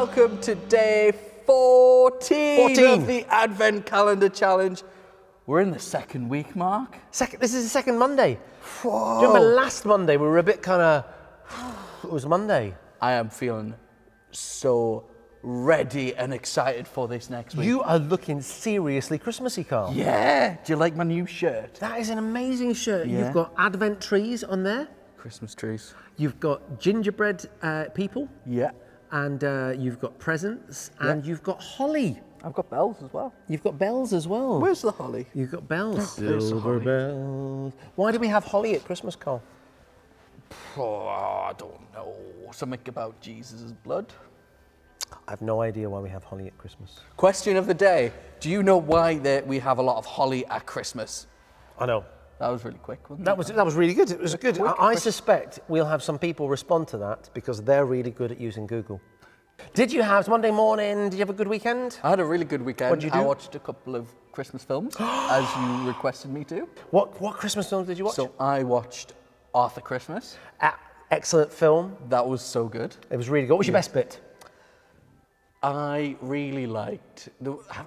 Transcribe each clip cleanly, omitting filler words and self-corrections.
welcome to day 14 14 of the Advent Calendar Challenge. We're in the second week, Mark. This is the second Monday. Whoa. Do you remember last Monday we were a bit kind of, it was Monday. I am feeling so ready and excited for this next week. You are looking seriously Christmassy, Carl. Yeah. Do you like my new shirt? That is an amazing shirt. Yeah. You've got Advent trees on there. Christmas trees. You've got gingerbread people. Yeah. And you've got presents. And you've got holly. I've got bells as well. You've got bells as well. Where's the holly? You've got bells. Where's the Silver holly? bells. Why do we have holly at Christmas, Carl? Oh, I don't know. Something about Jesus' blood. I have no idea why we have holly at Christmas. Question of the day. Do you know why we have a lot of holly at Christmas? I know. That was really quick, wasn't it? That was really good. It was good. Quick, I quick. suspect we'll have some people respond to that because they're really good at using Google. Did you have Monday morning? Did you have a good weekend? I had a really good weekend. What'd you do? I watched a couple of Christmas films, as you requested me to. What Christmas films did you watch? So I watched Arthur Christmas. Excellent film. That was so good. It was really good. What was your best bit? I really liked...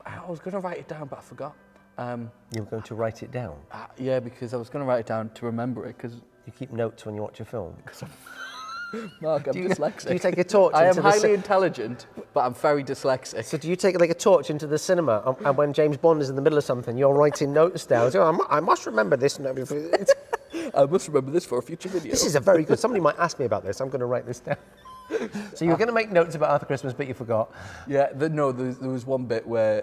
I was going to write it down, but I forgot. You were going to write it down. Yeah, because I was going to write it down to remember it, because... You keep notes when you watch a film. Mark, I'm dyslexic. Do you take a torch I am into the highly intelligent, but I'm very dyslexic. So do you take like a torch into the cinema and when James Bond is in the middle of something, you're writing notes down? So, I must remember this. I must remember this for a future video. This is a very good... Somebody might ask me about this. I'm going to write this down. So you were going to make notes about Arthur Christmas, but you forgot. Yeah, there was one bit where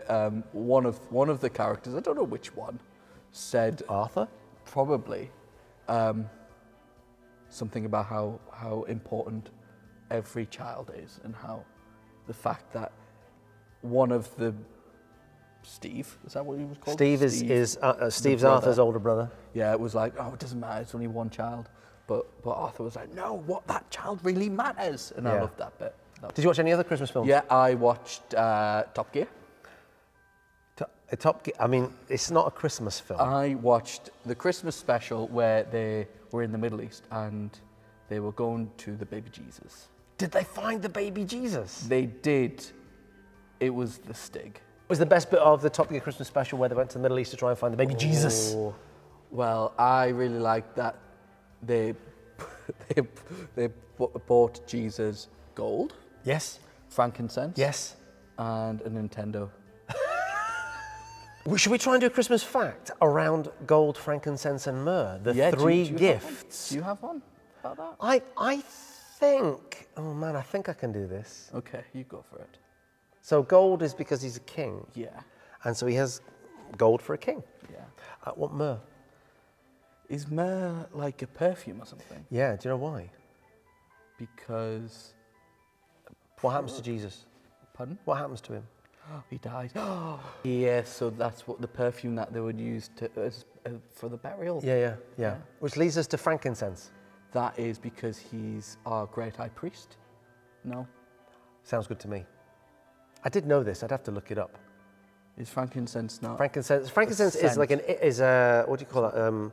one of the characters, I don't know which one, said Arthur? Probably something about how important every child is, and how the fact that one of the Steve, is that what he was called? Steve's Arthur's older brother. Yeah, it was like, oh, it doesn't matter, it's only one child. But Arthur was like, no, what, that child really matters. And I loved that bit. Did you watch any other Christmas films? Yeah, I watched Top Gear. Top Gear, I mean, it's not a Christmas film. I watched the Christmas special where they were in the Middle East and they were going to the baby Jesus. Did they find the baby Jesus? They did. It was the Stig. Was the best bit of the Top Gear Christmas special where they went to the Middle East to try and find the baby Jesus? Well, I really liked that they bought Jesus gold. Yes. Frankincense. Yes. And a Nintendo. Should we try and do a Christmas fact around gold, frankincense and myrrh? The three gifts. Do you have one about that? I think, oh man, I think I can do this. Okay, you go for it. So gold is because he's a king. Yeah. And so he has gold for a king. Yeah. What myrrh? Is myrrh like a perfume or something? Yeah, do you know why? Because... What happens to Jesus? Pardon? What happens to him? He dies. Yeah, so that's what the perfume that they would use for the burial. Yeah. Which leads us to frankincense. That is because he's our great high priest. No? Sounds good to me. I did know this. I'd have to look it up. Is frankincense not? Frankincense is like what do you call it?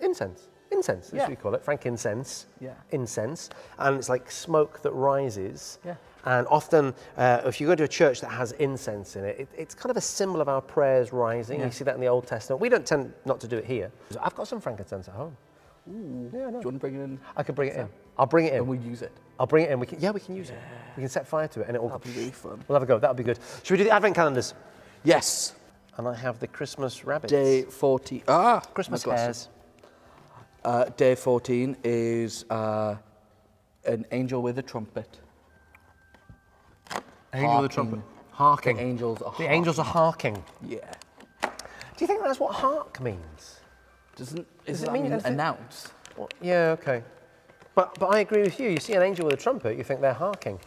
Incense. Incense, that's what we call it. Frankincense. Yeah. Incense. And it's like smoke that rises. Yeah. And often, if you go to a church that has incense in it, it's kind of a symbol of our prayers rising. Yeah. You see that in the Old Testament. We don't tend not to do it here. I've got some frankincense at home. Ooh. Yeah, no. Do you want to bring it in? I can bring it in. I'll bring it in. And we use it. I'll bring it in. We can use it. We can set fire to it and it will... That'll be really fun. We'll have a go. That'll be good. Should we do the Advent calendars? Yes. And I have the Christmas rabbits. Day 14. Christmas hares. Day 14 is an angel with a trumpet. Angel with a trumpet. Harking. The angels are The angels are harking. Yeah. Do you think that's what hark means? Does it it mean mean anything? announce? Well, yeah, okay. But I agree with you. You see an angel with a trumpet, you think they're harking.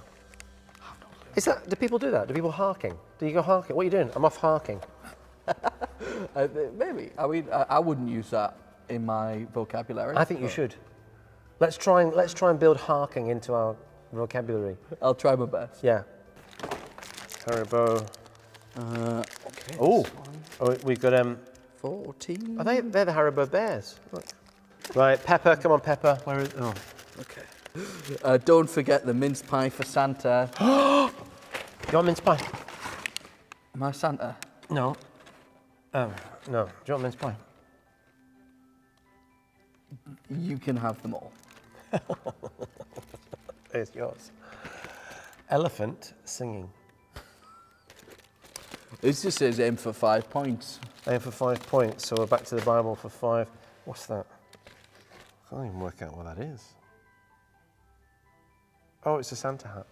Do people do that? Do people harking? Do you go harking? What are you doing? I'm off harking. Maybe. I mean, I wouldn't use that in my vocabulary. I think you should. Let's try and build harking into our vocabulary. I'll try my best. Yeah. Haribo. Okay. Oh, we've got 14. they're the Haribo bears. Look. Right, Pepper. Come on, Pepper. Where is? Oh. Okay. Don't forget the mince pie for Santa. you want mince pie? Am I Santa? No. No. Do you want mince pie? You can have them all. It's yours. Elephant singing. This just says aim for 5 points. Aim for 5 points, so we're back to the Bible for 5. What's that? I can't even work out what that is. Oh, it's a Santa hat.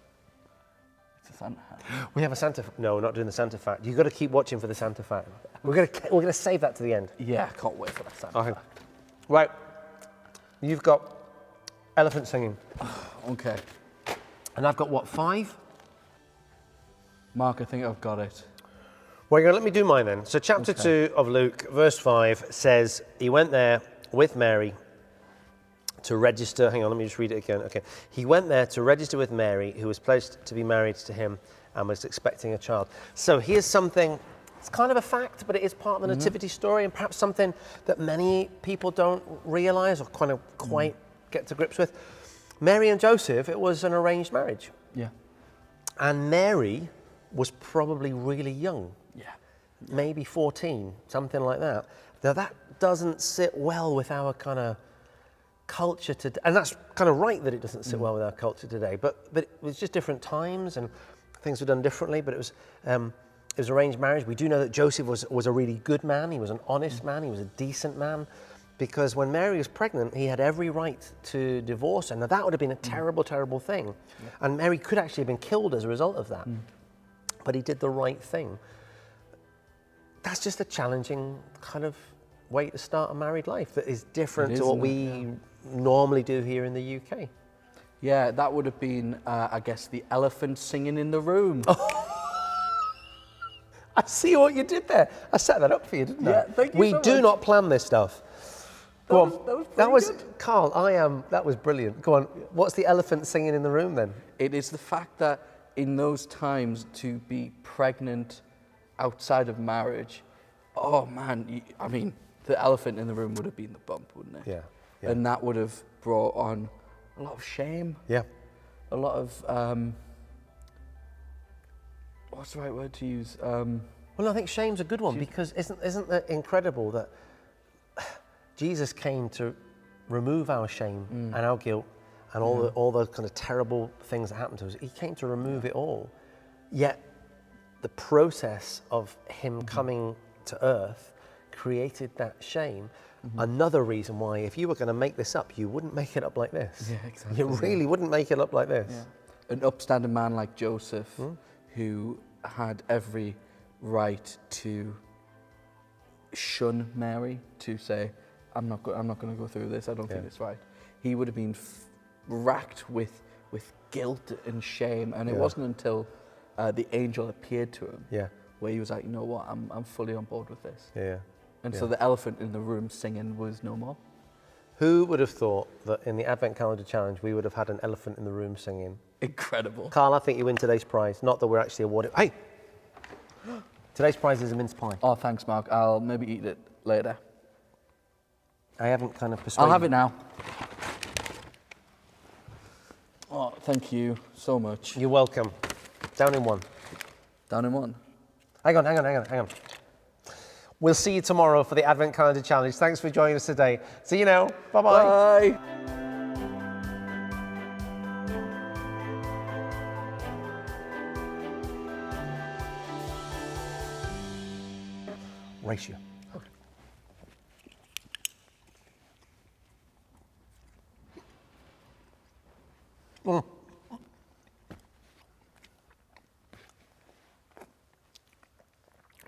It's a Santa hat. We have a Santa. No, we're not doing the Santa fact. You've got to keep watching for the Santa fact. We're gonna save that to the end. Yeah, I can't wait for that Santa Okay. hat. Right. You've got elephant singing, Okay. and I've got what, 5? Mark, I think I've got it. Well, you're going to let me do mine then. So chapter 2 of Luke, verse 5 says, he went there with Mary to register. Hang on, let me just read it again. Okay. He went there to register with Mary, who was pledged to be married to him and was expecting a child. So here's something, it's kind of a fact, but it is part of the nativity story, and perhaps something that many people don't realize or kind of quite get to grips with. Mary and Joseph, it was an arranged marriage. Yeah. And Mary was probably really young. Yeah. Maybe 14, something like that. Now that doesn't sit well with our kind of culture today, and that's kind of right that it doesn't sit well with our culture today. But it was just different times and things were done differently. But it was arranged marriage. We do know that Joseph was a really good man. He was an honest man. He was a decent man, because when Mary was pregnant, he had every right to divorce her. Now that would have been a terrible, terrible thing, and Mary could actually have been killed as a result of that. But he did the right thing. That's just a challenging kind of way to start a married life that is different to what we normally do here in the UK. Yeah, that would have been, I guess, the elephant singing in the room. I see what you did there. I set that up for you, didn't I? Yeah, thank you We so do much. not plan this stuff. Go on. That was pretty good. Carl, that was brilliant. Go on. What's the elephant singing in the room then? It is the fact that in those times to be pregnant outside of marriage, oh man, I mean, the elephant in the room would have been the bump, wouldn't it? Yeah. And that would have brought on a lot of shame. Yeah. A lot of, what's the right word to use? Well, I think shame's a good one, because isn't it incredible that Jesus came to remove our shame and our guilt and all the kind of terrible things that happened to us. He came to remove it all. Yet the process of him coming to earth created that shame. Another reason why, if you were going to make this up, you wouldn't make it up like this. Yeah, exactly. You really wouldn't make it up like this. Yeah. An upstanding man like Joseph, who had every right to shun Mary, to say, I'm not going to go through this. I don't think it's right. He would have been racked with guilt and shame, and it wasn't until the angel appeared to him, where he was like, you know what, I'm fully on board with this. And so the elephant in the room singing was no more. Who would have thought that in the Advent Calendar Challenge we would have had an elephant in the room singing? Incredible. Carl, I think you win today's prize. Not that we're actually awarded. Hey! Today's prize is a mince pie. Oh, thanks, Mark. I'll maybe eat it later. I haven't kind of persuaded. I'll have it now. Oh, thank you so much. You're welcome. Down in one. Down in one. Hang on. We'll see you tomorrow for the Advent Calendar Challenge. Thanks for joining us today. See you now. Bye-bye. Bye. Ratio.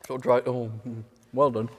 So dry. Oh, well done.